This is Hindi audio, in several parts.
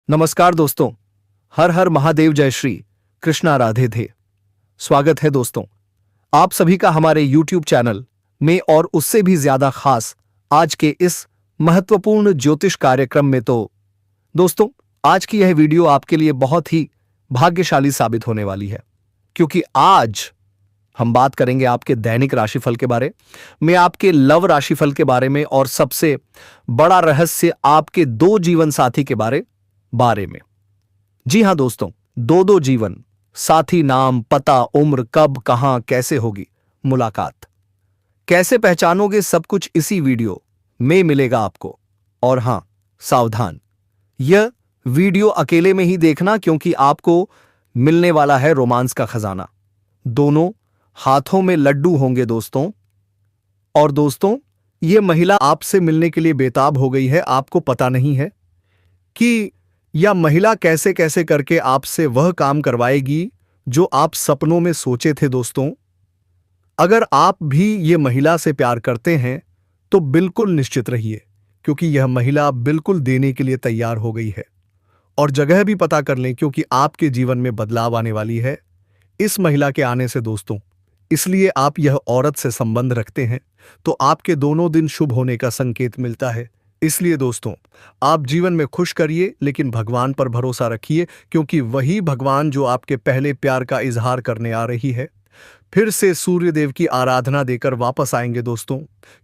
नमस्कार दोस्तों। हर हर महादेव, जय श्री कृष्णा, राधे थे। स्वागत है दोस्तों आप सभी का हमारे YouTube चैनल में और उससे भी ज्यादा खास आज के इस महत्वपूर्ण ज्योतिष कार्यक्रम में। तो दोस्तों, आज की यह वीडियो आपके लिए बहुत ही भाग्यशाली साबित होने वाली है, क्योंकि आज हम बात करेंगे आपके दैनिक राशिफल के बारे में, आपके लव राशिफल के बारे में, और सबसे बड़ा रहस्य आपके दो जीवन साथी के बारे में। जी हां दोस्तों, दो जीवन साथी, नाम, पता, उम्र, कब, कहां, कैसे होगी मुलाकात, कैसे पहचानोगे, सब कुछ इसी वीडियो में मिलेगा आपको। और हां, सावधान, यह वीडियो अकेले में ही देखना, क्योंकि आपको मिलने वाला है रोमांस का खजाना। दोनों हाथों में लड्डू होंगे दोस्तों। और दोस्तों, यह महिला आपसे मिलने के लिए बेताब हो गई है। आपको पता नहीं है कि यह महिला कैसे कैसे करके आपसे वह काम करवाएगी जो आप सपनों में सोचे थे दोस्तों। अगर आप भी ये महिला से प्यार करते हैं तो बिल्कुल निश्चित रहिए, क्योंकि यह महिला बिल्कुल देने के लिए तैयार हो गई है। और जगह भी पता कर लें, क्योंकि आपके जीवन में बदलाव आने वाली है इस महिला के आने से दोस्तों। इसलिए आप यह औरत से संबंध रखते हैं तो आपके दोनों दिन शुभ होने का संकेत मिलता है। इसलिए दोस्तों, आप जीवन में खुश करिए, लेकिन भगवान पर भरोसा रखिए, क्योंकि वही भगवान जो आपके पहले प्यार का इजहार करने आ रही है, फिर से सूर्यदेव की आराधना देकर वापस आएंगे दोस्तों,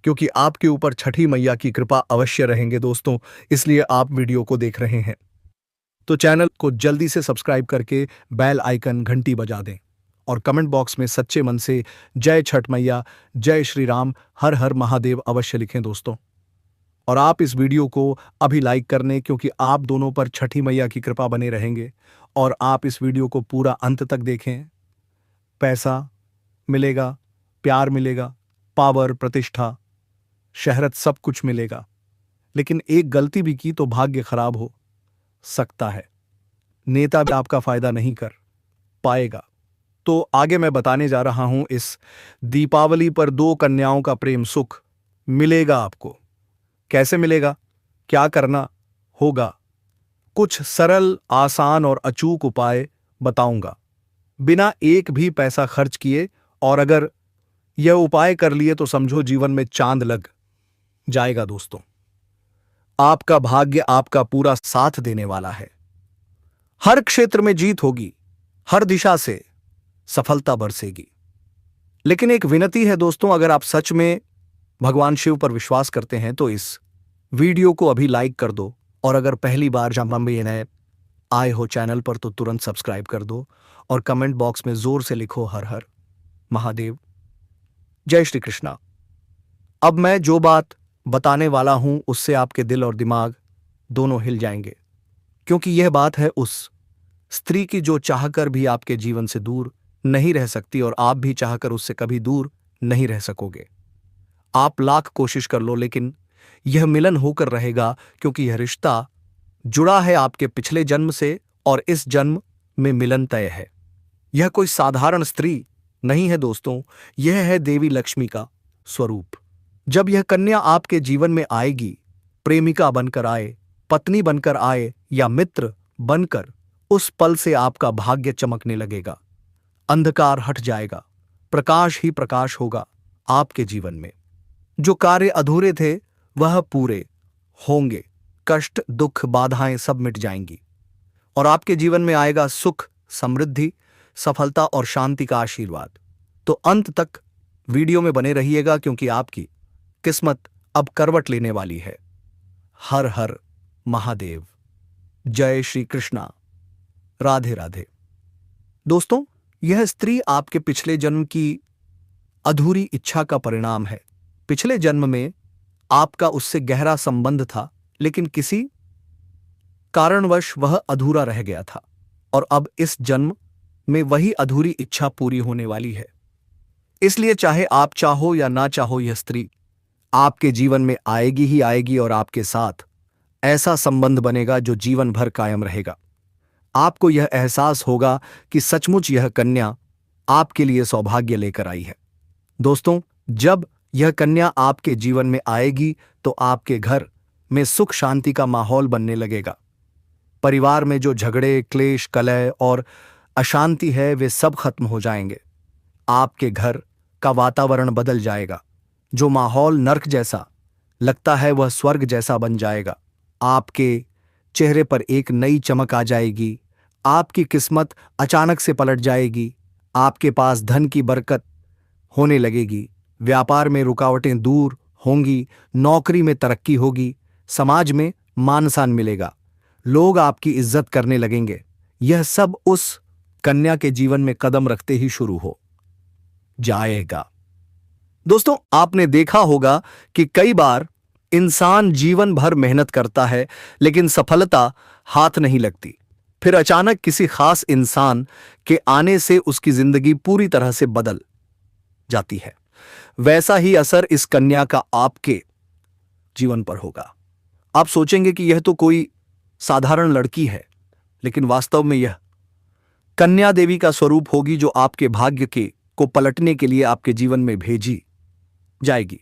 क्योंकि आपके ऊपर छठी मैया की कृपा अवश्य रहेंगे दोस्तों। इसलिए आप वीडियो को देख रहे हैं तो चैनल को जल्दी से सब्सक्राइब करके बेल आइकन घंटी बजा दें, और कमेंट बॉक्स में सच्चे मन से जय छठ मैया, जय श्री राम, हर हर महादेव अवश्य लिखें दोस्तों। और आप इस वीडियो को अभी लाइक करने, क्योंकि आप दोनों पर छठी मैया की कृपा बने रहेंगे। और आप इस वीडियो को पूरा अंत तक देखें। पैसा मिलेगा, प्यार मिलेगा, पावर, प्रतिष्ठा, शहरत, सब कुछ मिलेगा। लेकिन एक गलती भी की तो भाग्य खराब हो सकता है। नेता भी आपका फायदा नहीं कर पाएगा। तो आगे मैं बताने जा रहा हूं, इस दीपावली पर दो कन्याओं का प्रेम सुख मिलेगा आपको। कैसे मिलेगा, क्या करना होगा, कुछ सरल, आसान और अचूक उपाय बताऊंगा, बिना एक भी पैसा खर्च किए। और अगर यह उपाय कर लिए तो समझो जीवन में चांद लग जाएगा दोस्तों। आपका भाग्य आपका पूरा साथ देने वाला है। हर क्षेत्र में जीत होगी, हर दिशा से सफलता बरसेगी। लेकिन एक विनती है दोस्तों, अगर आप सच में भगवान शिव पर विश्वास करते हैं तो इस वीडियो को अभी लाइक कर दो। और अगर पहली बार जब हम नए आए हो चैनल पर तो तुरंत सब्सक्राइब कर दो, और कमेंट बॉक्स में जोर से लिखो हर हर महादेव, जय श्री कृष्णा। अब मैं जो बात बताने वाला हूं उससे आपके दिल और दिमाग दोनों हिल जाएंगे, क्योंकि यह बात है उस स्त्री की जो चाहकर भी आपके जीवन से दूर नहीं रह सकती, और आप भी चाहकर उससे कभी दूर नहीं रह सकोगे। आप लाख कोशिश कर लो, लेकिन यह मिलन होकर रहेगा, क्योंकि यह रिश्ता जुड़ा है आपके पिछले जन्म से, और इस जन्म में मिलन तय है। यह कोई साधारण स्त्री नहीं है दोस्तों, यह है देवी लक्ष्मी का स्वरूप। जब यह कन्या आपके जीवन में आएगी, प्रेमिका बनकर आए, पत्नी बनकर आए या मित्र बनकर, उस पल से आपका भाग्य चमकने लगेगा। अंधकार हट जाएगा, प्रकाश ही प्रकाश होगा आपके जीवन में। जो कार्य अधूरे थे वह पूरे होंगे, कष्ट, दुख, बाधाएं सब मिट जाएंगी, और आपके जीवन में आएगा सुख, समृद्धि, सफलता और शांति का आशीर्वाद। तो अंत तक वीडियो में बने रहिएगा, क्योंकि आपकी किस्मत अब करवट लेने वाली है। हर हर महादेव, जय श्री कृष्णा, राधे राधे। दोस्तों, यह स्त्री आपके पिछले जन्म की अधूरी इच्छा का परिणाम है। पिछले जन्म में आपका उससे गहरा संबंध था, लेकिन किसी कारणवश वह अधूरा रह गया था, और अब इस जन्म में वही अधूरी इच्छा पूरी होने वाली है। इसलिए चाहे आप चाहो या ना चाहो, यह स्त्री आपके जीवन में आएगी ही आएगी, और आपके साथ ऐसा संबंध बनेगा जो जीवन भर कायम रहेगा। आपको यह एहसास होगा कि सचमुच यह कन्या आपके लिए सौभाग्य लेकर आई है। दोस्तों, जब यह कन्या आपके जीवन में आएगी तो आपके घर में सुख शांति का माहौल बनने लगेगा। परिवार में जो झगड़े, क्लेश, कलह और अशांति है वे सब खत्म हो जाएंगे। आपके घर का वातावरण बदल जाएगा। जो माहौल नर्क जैसा लगता है वह स्वर्ग जैसा बन जाएगा। आपके चेहरे पर एक नई चमक आ जाएगी। आपकी किस्मत अचानक से पलट जाएगी। आपके पास धन की बरकत होने लगेगी। व्यापार में रुकावटें दूर होंगी। नौकरी में तरक्की होगी। समाज में मान सम्मान मिलेगा। लोग आपकी इज्जत करने लगेंगे। यह सब उस कन्या के जीवन में कदम रखते ही शुरू हो जाएगा। दोस्तों, आपने देखा होगा कि कई बार इंसान जीवन भर मेहनत करता है लेकिन सफलता हाथ नहीं लगती। फिर अचानक किसी खास इंसान के आने से उसकी जिंदगी पूरी तरह से बदल जाती है। वैसा ही असर इस कन्या का आपके जीवन पर होगा। आप सोचेंगे कि यह तो कोई साधारण लड़की है, लेकिन वास्तव में यह कन्या देवी का स्वरूप होगी जो आपके भाग्य को पलटने के लिए आपके जीवन में भेजी जाएगी।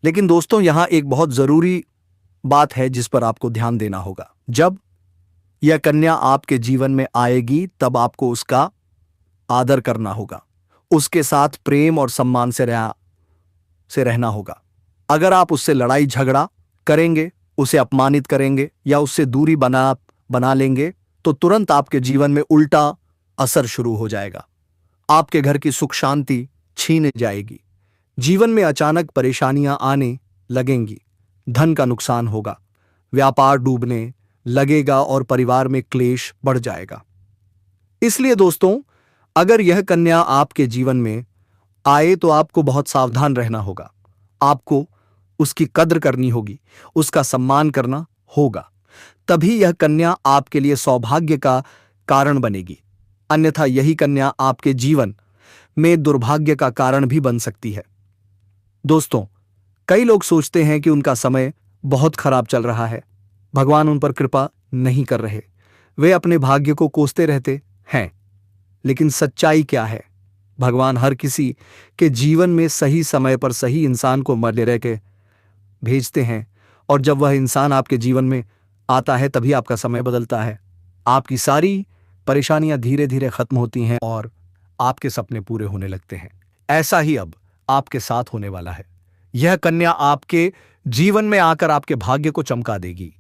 लेकिन दोस्तों, यहां एक बहुत जरूरी बात है जिस पर आपको ध्यान देना होगा। जब यह कन्या आपके जीवन में आएगी तब आपको उसका आदर करना होगा। उसके साथ प्रेम और सम्मान से रहना होगा। अगर आप उससे लड़ाई झगड़ा करेंगे, उसे अपमानित करेंगे या उससे दूरी बना लेंगे तो तुरंत आपके जीवन में उल्टा असर शुरू हो जाएगा। आपके घर की सुख शांति छीन जाएगी। जीवन में अचानक परेशानियां आने लगेंगी। धन का नुकसान होगा। व्यापार डूबने लगेगा और परिवार में क्लेश बढ़ जाएगा। इसलिए दोस्तों, अगर यह कन्या आपके जीवन में आए तो आपको बहुत सावधान रहना होगा। आपको उसकी कद्र करनी होगी, उसका सम्मान करना होगा। तभी यह कन्या आपके लिए सौभाग्य का कारण बनेगी। अन्यथा यही कन्या आपके जीवन में दुर्भाग्य का कारण भी बन सकती है। दोस्तों, कई लोग सोचते हैं कि उनका समय बहुत खराब चल रहा है, भगवान उन पर कृपा नहीं कर रहे, वे अपने भाग्य को कोसते रहते हैं। लेकिन सच्चाई क्या है? भगवान हर किसी के जीवन में सही समय पर सही इंसान को मर रह के भेजते हैं, और जब वह इंसान आपके जीवन में आता है तभी आपका समय बदलता है। आपकी सारी परेशानियां धीरे धीरे खत्म होती हैं और आपके सपने पूरे होने लगते हैं। ऐसा ही अब आपके साथ होने वाला है। यह कन्या आपके जीवन में आकर आपके भाग्य को चमका देगी।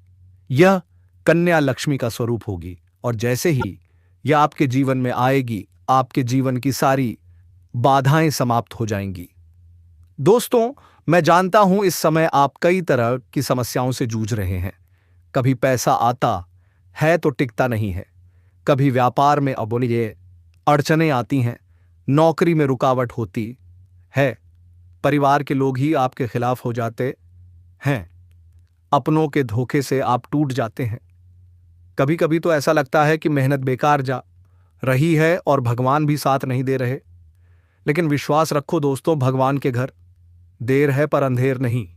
यह कन्या लक्ष्मी का स्वरूप होगी और जैसे ही यह आपके जीवन में आएगी, आपके जीवन की सारी बाधाएं समाप्त हो जाएंगी। दोस्तों, मैं जानता हूं इस समय आप कई तरह की समस्याओं से जूझ रहे हैं। कभी पैसा आता है तो टिकता नहीं है, कभी व्यापार में अबोलिये अड़चनें आती हैं, नौकरी में रुकावट होती है, परिवार के लोग ही आपके खिलाफ हो जाते हैं, अपनों के धोखे से आप टूट जाते हैं। कभी कभी तो ऐसा लगता है कि मेहनत बेकार जा रही है और भगवान भी साथ नहीं दे रहे। लेकिन विश्वास रखो दोस्तों, भगवान के घर देर है पर अंधेर नहीं।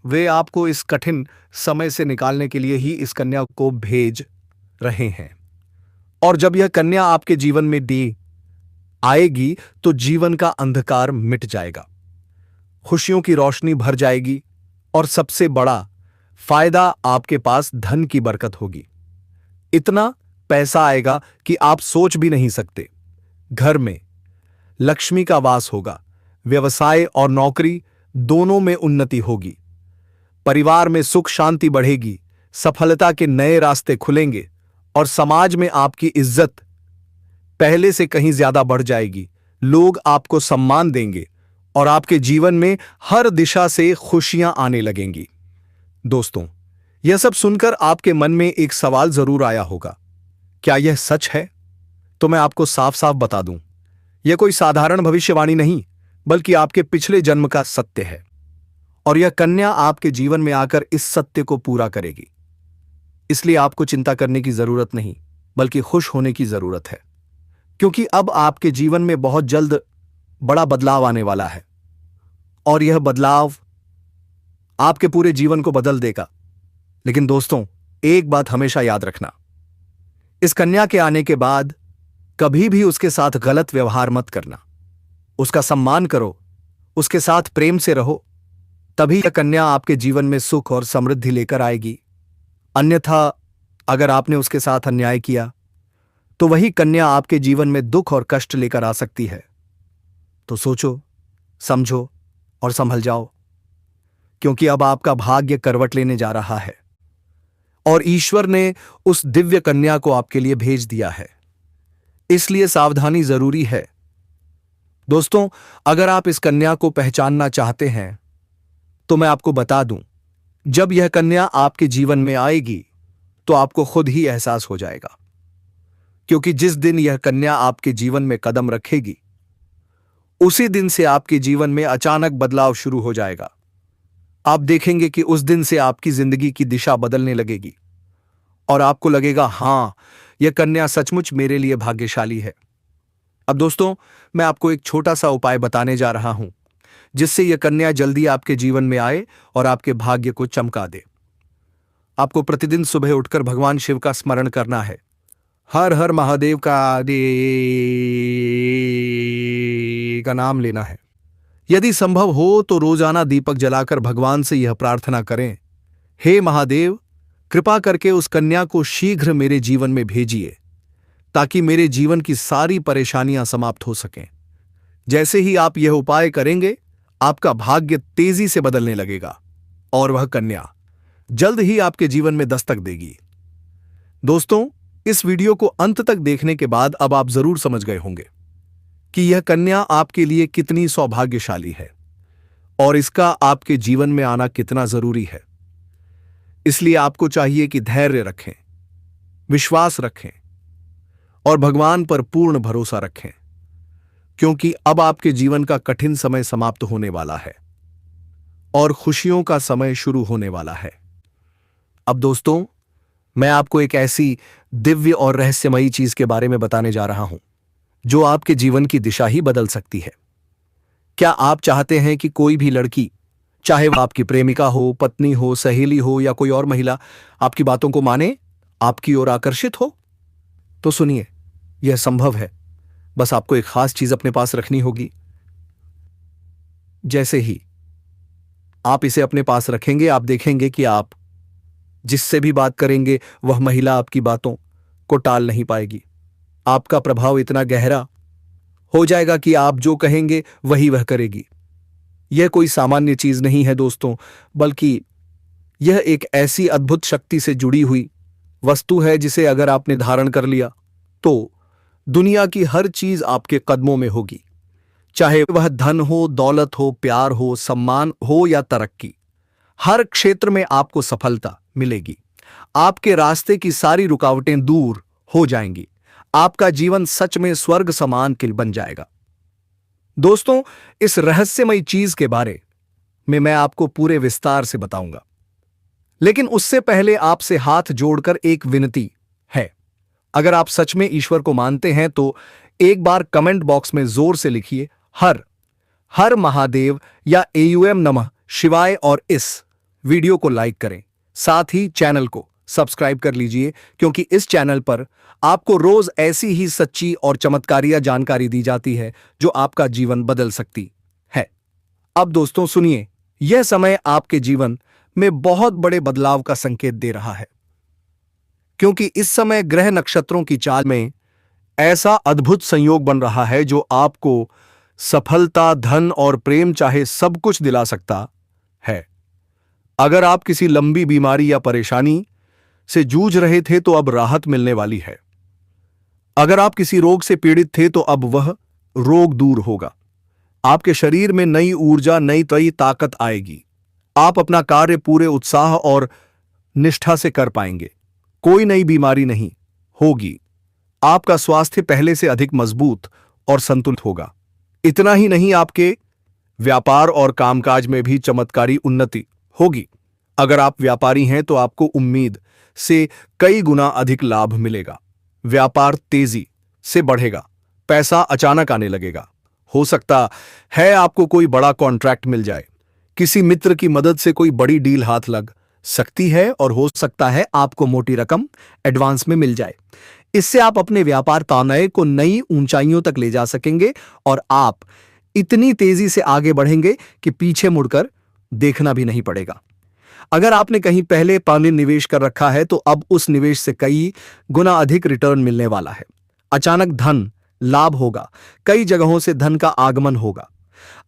वे आपको इस कठिन समय से निकालने के लिए ही इस कन्या को भेज रहे हैं। और जब यह कन्या आपके जीवन में आएगी तो जीवन का अंधकार मिट जाएगा, खुशियों की रोशनी भर जाएगी और सबसे बड़ा फायदा आपके पास धन की बरकत होगी। इतना पैसा आएगा कि आप सोच भी नहीं सकते। घर में लक्ष्मी का वास होगा। व्यवसाय और नौकरी दोनों में उन्नति होगी। परिवार में सुख शांति बढ़ेगी। सफलता के नए रास्ते खुलेंगे और समाज में आपकी इज्जत पहले से कहीं ज्यादा बढ़ जाएगी। लोग आपको सम्मान देंगे और आपके जीवन में हर दिशा से खुशियां आने लगेंगी। दोस्तों, यह सब सुनकर आपके मन में एक सवाल जरूर आया होगा, क्या यह सच है? तो मैं आपको साफ साफ बता दूं, यह कोई साधारण भविष्यवाणी नहीं, बल्कि आपके पिछले जन्म का सत्य है। और यह कन्या आपके जीवन में आकर इस सत्य को पूरा करेगी। इसलिए आपको चिंता करने की जरूरत नहीं, बल्कि खुश होने की जरूरत है, क्योंकि अब आपके जीवन में बहुत जल्द बड़ा बदलाव आने वाला है और यह बदलाव आपके पूरे जीवन को बदल देगा। लेकिन दोस्तों, एक बात हमेशा याद रखना, इस कन्या के आने के बाद कभी भी उसके साथ गलत व्यवहार मत करना। उसका सम्मान करो, उसके साथ प्रेम से रहो, तभी यह कन्या आपके जीवन में सुख और समृद्धि लेकर आएगी। अन्यथा अगर आपने उसके साथ अन्याय किया तो वही कन्या आपके जीवन में दुख और कष्ट लेकर आ सकती है। तो सोचो, समझो और संभल जाओ, क्योंकि अब आपका भाग्य करवट लेने जा रहा है और ईश्वर ने उस दिव्य कन्या को आपके लिए भेज दिया है। इसलिए सावधानी जरूरी है। दोस्तों, अगर आप इस कन्या को पहचानना चाहते हैं तो मैं आपको बता दूं, जब यह कन्या आपके जीवन में आएगी तो आपको खुद ही एहसास हो जाएगा, क्योंकि जिस दिन यह कन्या आपके जीवन में कदम रखेगी उसी दिन से आपके जीवन में अचानक बदलाव शुरू हो जाएगा। आप देखेंगे कि उस दिन से आपकी जिंदगी की दिशा बदलने लगेगी और आपको लगेगा, हां, यह कन्या सचमुच मेरे लिए भाग्यशाली है। अब दोस्तों, मैं आपको एक छोटा सा उपाय बताने जा रहा हूं जिससे यह कन्या जल्दी आपके जीवन में आए और आपके भाग्य को चमका दे। आपको प्रतिदिन सुबह उठकर भगवान शिव का स्मरण करना है। हर हर महादेव का नाम लेना है। यदि संभव हो तो रोजाना दीपक जलाकर भगवान से यह प्रार्थना करें, हे महादेव, कृपा करके उस कन्या को शीघ्र मेरे जीवन में भेजिए ताकि मेरे जीवन की सारी परेशानियां समाप्त हो सकें। जैसे ही आप यह उपाय करेंगे, आपका भाग्य तेजी से बदलने लगेगा और वह कन्या जल्द ही आपके जीवन में दस्तक देगी। दोस्तों, इस वीडियो को अंत तक देखने के बाद अब आप जरूर समझ गए होंगे कि यह कन्या आपके लिए कितनी सौभाग्यशाली है और इसका आपके जीवन में आना कितना जरूरी है। इसलिए आपको चाहिए कि धैर्य रखें, विश्वास रखें और भगवान पर पूर्ण भरोसा रखें, क्योंकि अब आपके जीवन का कठिन समय समाप्त होने वाला है और खुशियों का समय शुरू होने वाला है। अब दोस्तों, मैं आपको एक ऐसी दिव्य और रहस्यमयी चीज के बारे में बताने जा रहा हूं जो आपके जीवन की दिशा ही बदल सकती है। क्या आप चाहते हैं कि कोई भी लड़की, चाहे वह आपकी प्रेमिका हो, पत्नी हो, सहेली हो या कोई और महिला, आपकी बातों को माने, आपकी ओर आकर्षित हो? तो सुनिए, यह संभव है। बस आपको एक खास चीज अपने पास रखनी होगी। जैसे ही आप इसे अपने पास रखेंगे, आप देखेंगे कि आप जिससे भी बात करेंगे वह महिला आपकी बातों को टाल नहीं पाएगी। आपका प्रभाव इतना गहरा हो जाएगा कि आप जो कहेंगे वही वह करेगी। यह कोई सामान्य चीज नहीं है दोस्तों, बल्कि यह एक ऐसी अद्भुत शक्ति से जुड़ी हुई वस्तु है जिसे अगर आपने धारण कर लिया तो दुनिया की हर चीज आपके कदमों में होगी। चाहे वह धन हो, दौलत हो, प्यार हो, सम्मान हो या तरक्की, हर क्षेत्र में आपको सफलता मिलेगी। आपके रास्ते की सारी रुकावटें दूर हो जाएंगी। आपका जीवन सच में स्वर्ग समान के बन जाएगा। दोस्तों, इस रहस्यमयी चीज के बारे में मैं आपको पूरे विस्तार से बताऊंगा, लेकिन उससे पहले आपसे हाथ जोड़कर एक विनती है। अगर आप सच में ईश्वर को मानते हैं तो एक बार कमेंट बॉक्स में जोर से लिखिए, हर हर महादेव या एयूएम नमः शिवाय, और इस वीडियो को लाइक करें। साथ ही चैनल को सब्सक्राइब कर लीजिए, क्योंकि इस चैनल पर आपको रोज ऐसी ही सच्ची और चमत्कारिया जानकारी दी जाती है जो आपका जीवन बदल सकती है। अब दोस्तों सुनिए, यह समय आपके जीवन में बहुत बड़े बदलाव का संकेत दे रहा है, क्योंकि इस समय ग्रह नक्षत्रों की चाल में ऐसा अद्भुत संयोग बन रहा है जो आपको सफलता, धन और प्रेम चाहे सब कुछ दिला सकता है। अगर आप किसी लंबी बीमारी या परेशानी से जूझ रहे थे तो अब राहत मिलने वाली है। अगर आप किसी रोग से पीड़ित थे तो अब वह रोग दूर होगा। आपके शरीर में नई ऊर्जा, नई ताकत आएगी। आप अपना कार्य पूरे उत्साह और निष्ठा से कर पाएंगे। कोई नई बीमारी नहीं होगी। आपका स्वास्थ्य पहले से अधिक मजबूत और संतुलित होगा। इतना ही नहीं, आपके व्यापार और कामकाज में भी चमत्कारी उन्नति होगी। अगर आप व्यापारी हैं तो आपको उम्मीद से कई गुना अधिक लाभ मिलेगा। व्यापार तेजी से बढ़ेगा। पैसा अचानक आने लगेगा। हो सकता है आपको कोई बड़ा कॉन्ट्रैक्ट मिल जाए। किसी मित्र की मदद से कोई बड़ी डील हाथ लग सकती है और हो सकता है आपको मोटी रकम एडवांस में मिल जाए। इससे आप अपने व्यापार तानये को नई ऊंचाइयों तक ले जा सकेंगे और आप इतनी तेजी से आगे बढ़ेंगे कि पीछे मुड़कर देखना भी नहीं पड़ेगा। अगर आपने कहीं पहले पानी निवेश कर रखा है तो अब उस निवेश से कई गुना अधिक रिटर्न मिलने वाला है। अचानक धन लाभ होगा, कई जगहों से धन का आगमन होगा।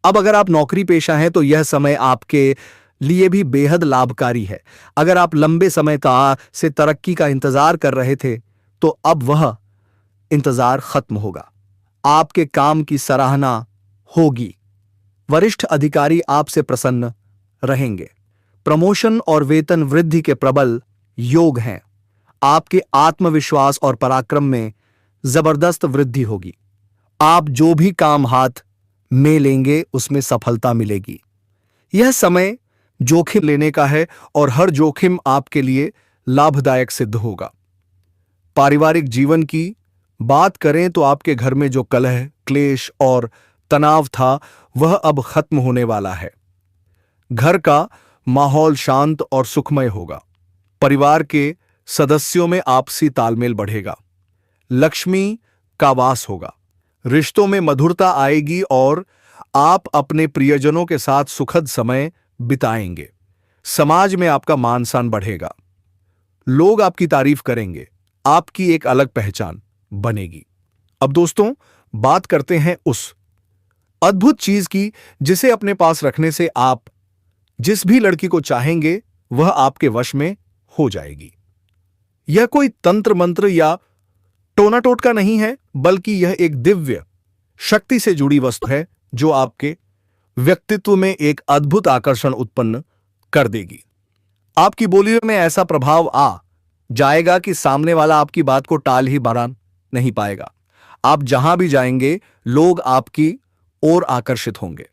अब अगर आप नौकरी पेशा हैं तो यह समय आपके लिए भी बेहद लाभकारी है। अगर आप लंबे समय का से तरक्की का इंतजार कर रहे थे तो अब वह इंतजार खत्म होगा। आपके काम की सराहना होगी, वरिष्ठ अधिकारी आपसे प्रसन्न रहेंगे। प्रमोशन और वेतन वृद्धि के प्रबल योग हैं। आपके आत्मविश्वास और पराक्रम में जबरदस्त वृद्धि होगी। आप जो भी काम हाथ में लेंगे उसमें सफलता मिलेगी। यह समय जोखिम लेने का है और हर जोखिम आपके लिए लाभदायक सिद्ध होगा। पारिवारिक जीवन की बात करें तो आपके घर में जो कलह, क्लेश और तनाव था वह अब खत्म होने वाला है। घर का माहौल शांत और सुखमय होगा। परिवार के सदस्यों में आपसी तालमेल बढ़ेगा। लक्ष्मी का वास होगा। रिश्तों में मधुरता आएगी और आप अपने प्रियजनों के साथ सुखद समय बिताएंगे। समाज में आपका मान सम्मान बढ़ेगा। लोग आपकी तारीफ करेंगे। आपकी एक अलग पहचान बनेगी। अब दोस्तों, बात करते हैं उस अद्भुत चीज की जिसे अपने पास रखने से आप जिस भी लड़की को चाहेंगे वह आपके वश में हो जाएगी। यह कोई तंत्र मंत्र या टोना टोटका नहीं है, बल्कि यह एक दिव्य शक्ति से जुड़ी वस्तु है जो आपके व्यक्तित्व में एक अद्भुत आकर्षण उत्पन्न कर देगी। आपकी बोली में ऐसा प्रभाव आ जाएगा कि सामने वाला आपकी बात को टाल ही बरा नहीं पाएगा। आप जहां भी जाएंगे लोग आपकी ओर आकर्षित होंगे।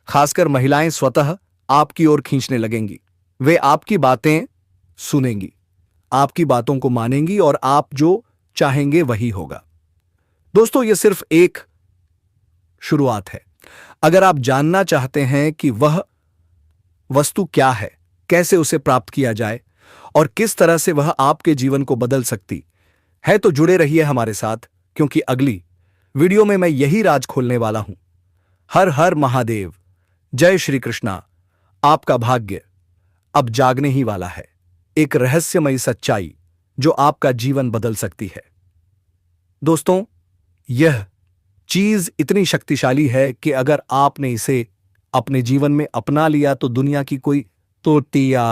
खासकर महिलाएं स्वतः आपकी ओर खींचने लगेंगी। वे आपकी बातें सुनेंगी, आपकी बातों को मानेंगी और आप जो चाहेंगे वही होगा। दोस्तों, यह सिर्फ एक शुरुआत है। अगर आप जानना चाहते हैं कि वह वस्तु क्या है, कैसे उसे प्राप्त किया जाए और किस तरह से वह आपके जीवन को बदल सकती है, तो जुड़े रहिए हमारे साथ, क्योंकि अगली वीडियो में मैं यही राज खोलने वाला हूं। हर हर महादेव, जय श्री कृष्णा। आपका भाग्य अब जागने ही वाला है। एक रहस्यमयी सच्चाई जो आपका जीवन बदल सकती है। दोस्तों, यह चीज इतनी शक्तिशाली है कि अगर आपने इसे अपने जीवन में अपना लिया तो दुनिया की कोई तोतिया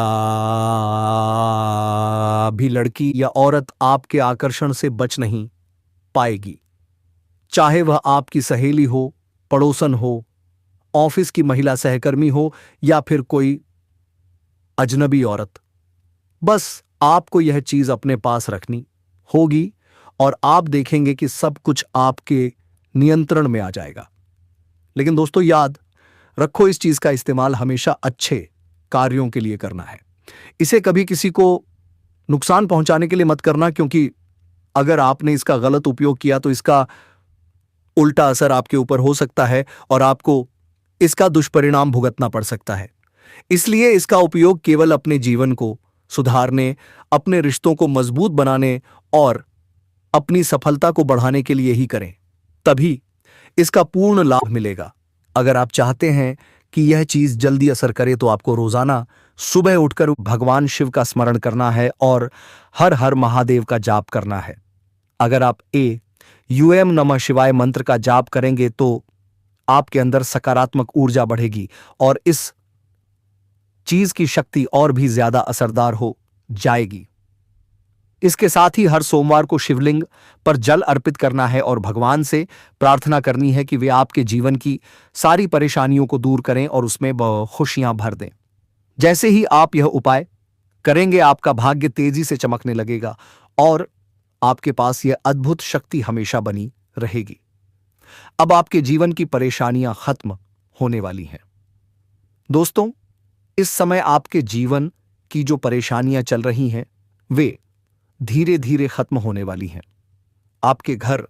भी लड़की या औरत आपके आकर्षण से बच नहीं पाएगी। चाहे वह आपकी सहेली हो, पड़ोसन हो, ऑफिस की महिला सहकर्मी हो या फिर कोई अजनबी औरत। बस आपको यह चीज अपने पास रखनी होगी और आप देखेंगे कि सब कुछ आपके नियंत्रण में आ जाएगा। लेकिन दोस्तों, याद रखो, इस चीज का इस्तेमाल हमेशा अच्छे कार्यों के लिए करना है। इसे कभी किसी को नुकसान पहुंचाने के लिए मत करना, क्योंकि अगर आपने इसका गलत उपयोग किया तो इसका उल्टा असर आपके ऊपर हो सकता है और आपको इसका दुष्परिणाम भुगतना पड़ सकता है। इसलिए इसका उपयोग केवल अपने जीवन को सुधारने, अपने रिश्तों को मजबूत बनाने और अपनी सफलता को बढ़ाने के लिए ही करें, तभी इसका पूर्ण लाभ मिलेगा। अगर आप चाहते हैं कि यह चीज जल्दी असर करे तो आपको रोजाना सुबह उठकर भगवान शिव का स्मरण करना है और हर हर महादेव का जाप करना है। अगर आप यूएम नमः शिवाय मंत्र का जाप करेंगे तो आपके अंदर सकारात्मक ऊर्जा बढ़ेगी और इस चीज की शक्ति और भी ज्यादा असरदार हो जाएगी। इसके साथ ही हर सोमवार को शिवलिंग पर जल अर्पित करना है और भगवान से प्रार्थना करनी है कि वे आपके जीवन की सारी परेशानियों को दूर करें और उसमें खुशियां भर दें। जैसे ही आप यह उपाय करेंगे, आपका भाग्य तेजी से चमकने लगेगा और आपके पास यह अद्भुत शक्ति हमेशा बनी रहेगी। अब आपके जीवन की परेशानियां खत्म होने वाली हैं। दोस्तों, इस समय आपके जीवन की जो परेशानियां चल रही हैं वे धीरे धीरे खत्म होने वाली हैं। आपके घर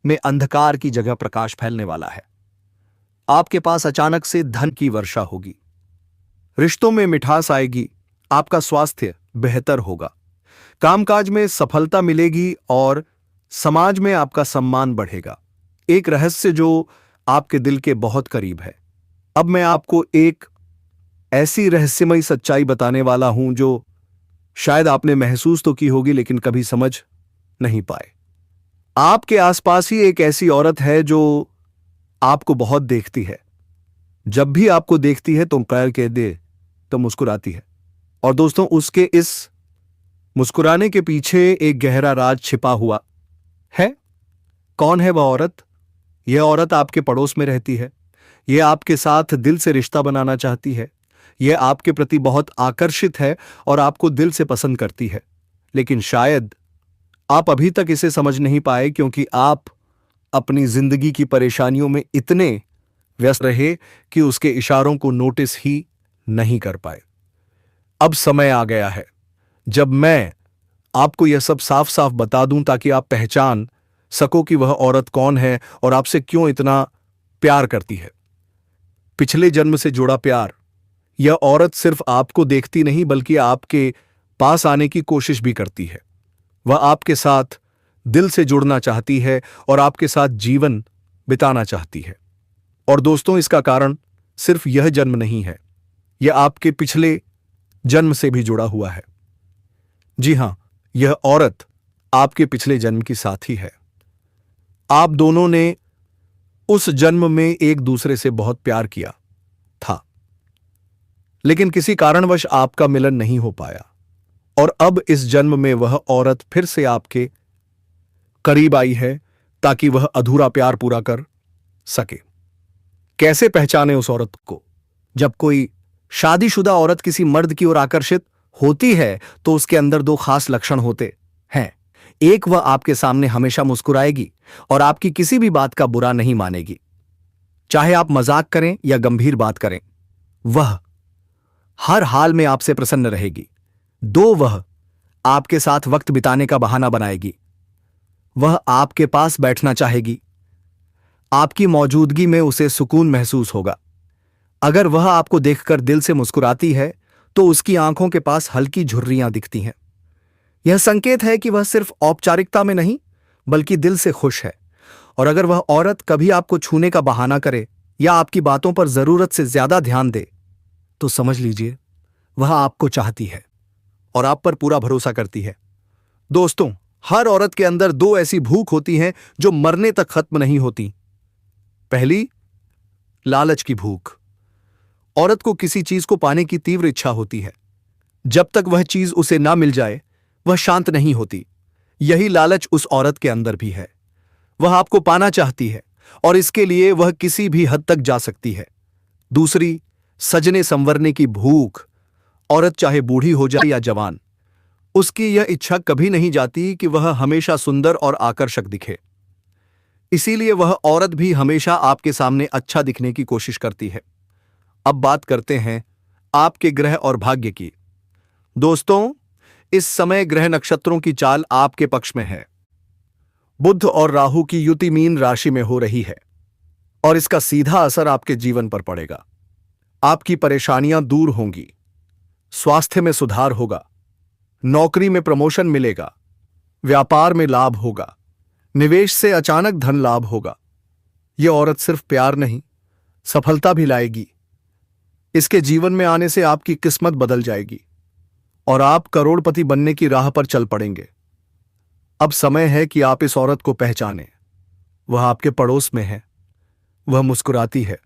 में अंधकार की जगह प्रकाश फैलने वाला है। आपके पास अचानक से धन की वर्षा होगी। रिश्तों में मिठास आएगी। आपका स्वास्थ्य बेहतर होगा। कामकाज में सफलता मिलेगी और समाज में आपका सम्मान बढ़ेगा। एक रहस्य जो आपके दिल के बहुत करीब है। अब मैं आपको एक ऐसी रहस्यमयी सच्चाई बताने वाला हूं जो शायद आपने महसूस तो की होगी लेकिन कभी समझ नहीं पाए। आपके आसपास ही एक ऐसी औरत है जो आपको बहुत देखती है। जब भी आपको देखती है तो पैर कह दे तो मुस्कुराती है। और दोस्तों, उसके इस मुस्कुराने के पीछे एक गहरा राज छिपा हुआ है। कौन है वह औरत? यह औरत आपके पड़ोस में रहती है। यह आपके साथ दिल से रिश्ता बनाना चाहती है। यह आपके प्रति बहुत आकर्षित है और आपको दिल से पसंद करती है। लेकिन शायद आप अभी तक इसे समझ नहीं पाए क्योंकि आप अपनी जिंदगी की परेशानियों में इतने व्यस्त रहे कि उसके इशारों को नोटिस ही नहीं कर पाए। अब समय आ गया है जब मैं आपको यह सब साफ साफ बता दूं ताकि आप पहचान सको कि वह औरत कौन है और आपसे क्यों इतना प्यार करती है। पिछले जन्म से जुड़ा प्यार। यह औरत सिर्फ आपको देखती नहीं बल्कि आपके पास आने की कोशिश भी करती है। वह आपके साथ दिल से जुड़ना चाहती है और आपके साथ जीवन बिताना चाहती है। और दोस्तों, इसका कारण सिर्फ यह जन्म नहीं है, यह आपके पिछले जन्म से भी जुड़ा हुआ है। जी हां, यह औरत आपके पिछले जन्म की साथी है। आप दोनों ने उस जन्म में एक दूसरे से बहुत प्यार किया था, लेकिन किसी कारणवश आपका मिलन नहीं हो पाया। और अब इस जन्म में वह औरत फिर से आपके करीब आई है ताकि वह अधूरा प्यार पूरा कर सके। कैसे पहचाने उस औरत को? जब कोई शादीशुदा औरत किसी मर्द की ओर आकर्षित होती है तो उसके अंदर दो खास लक्षण होते हैं। एक, वह आपके सामने हमेशा मुस्कुराएगी और आपकी किसी भी बात का बुरा नहीं मानेगी, चाहे आप मजाक करें या गंभीर बात करें। वह हर हाल में आपसे प्रसन्न रहेगी। दो, वह आपके साथ वक्त बिताने का बहाना बनाएगी। वह आपके पास बैठना चाहेगी। आपकी मौजूदगी में उसे सुकून महसूस होगा। अगर वह आपको देखकर दिल से मुस्कुराती है तो उसकी आंखों के पास हल्की झुर्रियां दिखती हैं। यह संकेत है कि वह सिर्फ औपचारिकता में नहीं बल्कि दिल से खुश है। और अगर वह औरत कभी आपको छूने का बहाना करे या आपकी बातों पर जरूरत से ज्यादा ध्यान दे तो समझ लीजिए वह आपको चाहती है और आप पर पूरा भरोसा करती है। दोस्तों, हर औरत के अंदर दो ऐसी भूख होती हैं जो मरने तक खत्म नहीं होती। पहली, लालच की भूख। औरत को किसी चीज को पाने की तीव्र इच्छा होती है। जब तक वह चीज उसे ना मिल जाए वह शांत नहीं होती। यही लालच उस औरत के अंदर भी है। वह आपको पाना चाहती है और इसके लिए वह किसी भी हद तक जा सकती है। दूसरी, सजने संवरने की भूख। औरत चाहे बूढ़ी हो जाए या जवान, उसकी यह इच्छा कभी नहीं जाती कि वह हमेशा सुंदर और आकर्षक दिखे। इसीलिए वह औरत भी हमेशा आपके सामने अच्छा दिखने की कोशिश करती है। अब बात करते हैं आपके ग्रह और भाग्य की। दोस्तों, इस समय ग्रह नक्षत्रों की चाल आपके पक्ष में है। बुध और राहु की युति मीन राशि में हो रही है और इसका सीधा असर आपके जीवन पर पड़ेगा। आपकी परेशानियां दूर होंगी, स्वास्थ्य में सुधार होगा, नौकरी में प्रमोशन मिलेगा, व्यापार में लाभ होगा, निवेश से अचानक धन लाभ होगा। यह औरत सिर्फ प्यार नहीं, सफलता भी लाएगी। इसके जीवन में आने से आपकी किस्मत बदल जाएगी और आप करोड़पति बनने की राह पर चल पड़ेंगे। अब समय है कि आप इस औरत को पहचानें। वह आपके पड़ोस में है, वह मुस्कुराती है,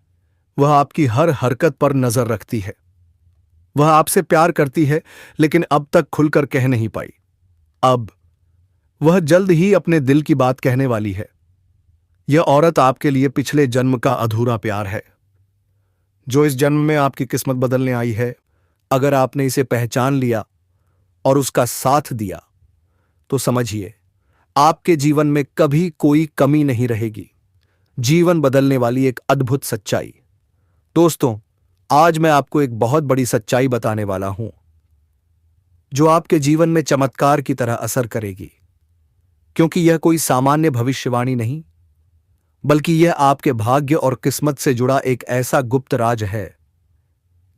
वह आपकी हर हरकत पर नजर रखती है। वह आपसे प्यार करती है लेकिन अब तक खुलकर कह नहीं पाई। अब वह जल्द ही अपने दिल की बात कहने वाली है। यह औरत आपके लिए पिछले जन्म का अधूरा प्यार है जो इस जन्म में आपकी किस्मत बदलने आई है। अगर आपने इसे पहचान लिया और उसका साथ दिया तो समझिए आपके जीवन में कभी कोई कमी नहीं रहेगी। जीवन बदलने वाली एक अद्भुत सच्चाई। दोस्तों, आज मैं आपको एक बहुत बड़ी सच्चाई बताने वाला हूं जो आपके जीवन में चमत्कार की तरह असर करेगी, क्योंकि यह कोई सामान्य भविष्यवाणी नहीं बल्कि यह आपके भाग्य और किस्मत से जुड़ा एक ऐसा गुप्त राज है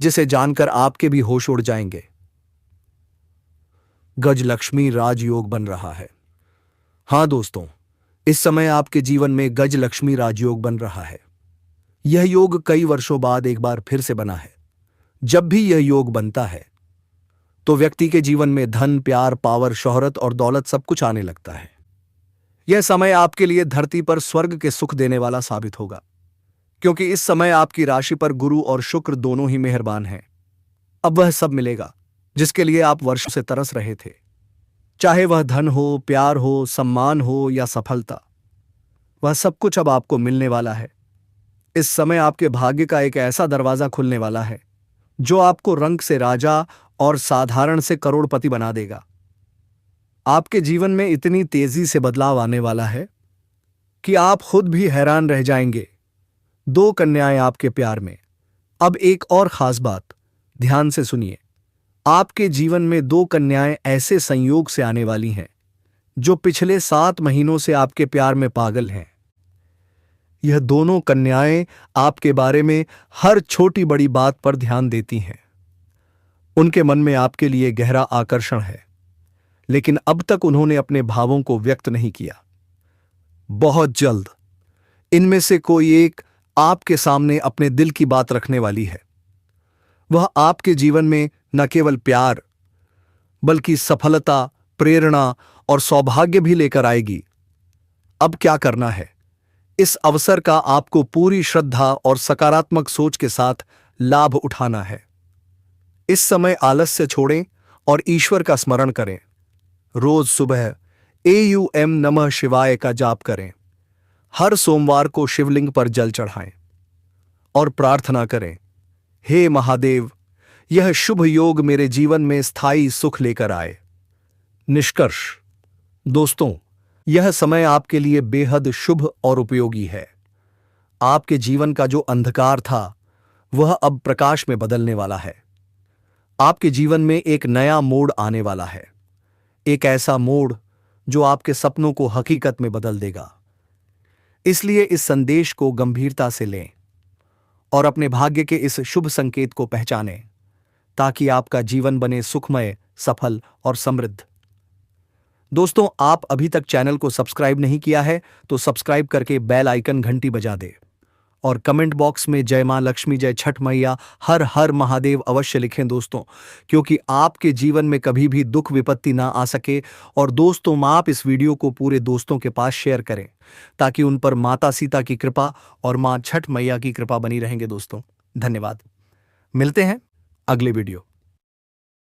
जिसे जानकर आपके भी होश उड़ जाएंगे। गजलक्ष्मी राजयोग बन रहा है। हां दोस्तों, इस समय आपके जीवन में गजलक्ष्मी राजयोग बन रहा है। यह योग कई वर्षों बाद एक बार फिर से बना है। जब भी यह योग बनता है तो व्यक्ति के जीवन में धन, प्यार, पावर, शोहरत और दौलत सब कुछ आने लगता है। यह समय आपके लिए धरती पर स्वर्ग के सुख देने वाला साबित होगा, क्योंकि इस समय आपकी राशि पर गुरु और शुक्र दोनों ही मेहरबान हैं। अब वह सब मिलेगा जिसके लिए आप वर्षों से तरस रहे थे, चाहे वह धन हो, प्यार हो, सम्मान हो या सफलता। वह सब कुछ अब आपको मिलने वाला है। इस समय आपके भाग्य का एक ऐसा दरवाजा खुलने वाला है जो आपको रंग से राजा और साधारण से करोड़पति बना देगा। आपके जीवन में इतनी तेजी से बदलाव आने वाला है कि आप खुद भी हैरान रह जाएंगे। 2 कन्याएं आपके प्यार में। अब एक और खास बात, ध्यान से सुनिए। आपके जीवन में 2 कन्याएं ऐसे संयोग से आने वाली हैं जो पिछले 7 महीनों से आपके प्यार में पागल हैं। यह दोनों कन्याएं आपके बारे में हर छोटी बड़ी बात पर ध्यान देती हैं। उनके मन में आपके लिए गहरा आकर्षण है, लेकिन अब तक उन्होंने अपने भावों को व्यक्त नहीं किया। बहुत जल्द इनमें से कोई एक आपके सामने अपने दिल की बात रखने वाली है। वह आपके जीवन में न केवल प्यार बल्कि सफलता, प्रेरणा और सौभाग्य भी लेकर आएगी। अब क्या करना है? इस अवसर का आपको पूरी श्रद्धा और सकारात्मक सोच के साथ लाभ उठाना है। इस समय आलस्य छोड़ें और ईश्वर का स्मरण करें। रोज सुबह एयूएम नमः शिवाय का जाप करें। हर सोमवार को शिवलिंग पर जल चढ़ाएं और प्रार्थना करें, हे महादेव, यह शुभ योग मेरे जीवन में स्थायी सुख लेकर आए। निष्कर्ष, दोस्तों, यह समय आपके लिए बेहद शुभ और उपयोगी है। आपके जीवन का जो अंधकार था वह अब प्रकाश में बदलने वाला है। आपके जीवन में एक नया मोड़ आने वाला है, एक ऐसा मोड़ जो आपके सपनों को हकीकत में बदल देगा। इसलिए इस संदेश को गंभीरता से लें और अपने भाग्य के इस शुभ संकेत को पहचानें, ताकि आपका जीवन बने सुखमय, सफल और समृद्ध। दोस्तों, आप अभी तक चैनल को सब्सक्राइब नहीं किया है तो सब्सक्राइब करके बेल आइकन घंटी बजा दे और कमेंट बॉक्स में जय मां लक्ष्मी, जय छठ मैया, हर हर महादेव अवश्य लिखें दोस्तों, क्योंकि आपके जीवन में कभी भी दुख विपत्ति ना आ सके। और दोस्तों, आप इस वीडियो को पूरे दोस्तों के पास शेयर करें ताकि उन पर माता सीता की कृपा और मां छठ मैया की कृपा बनी रहेंगे। दोस्तों, धन्यवाद। मिलते हैं अगले वीडियो।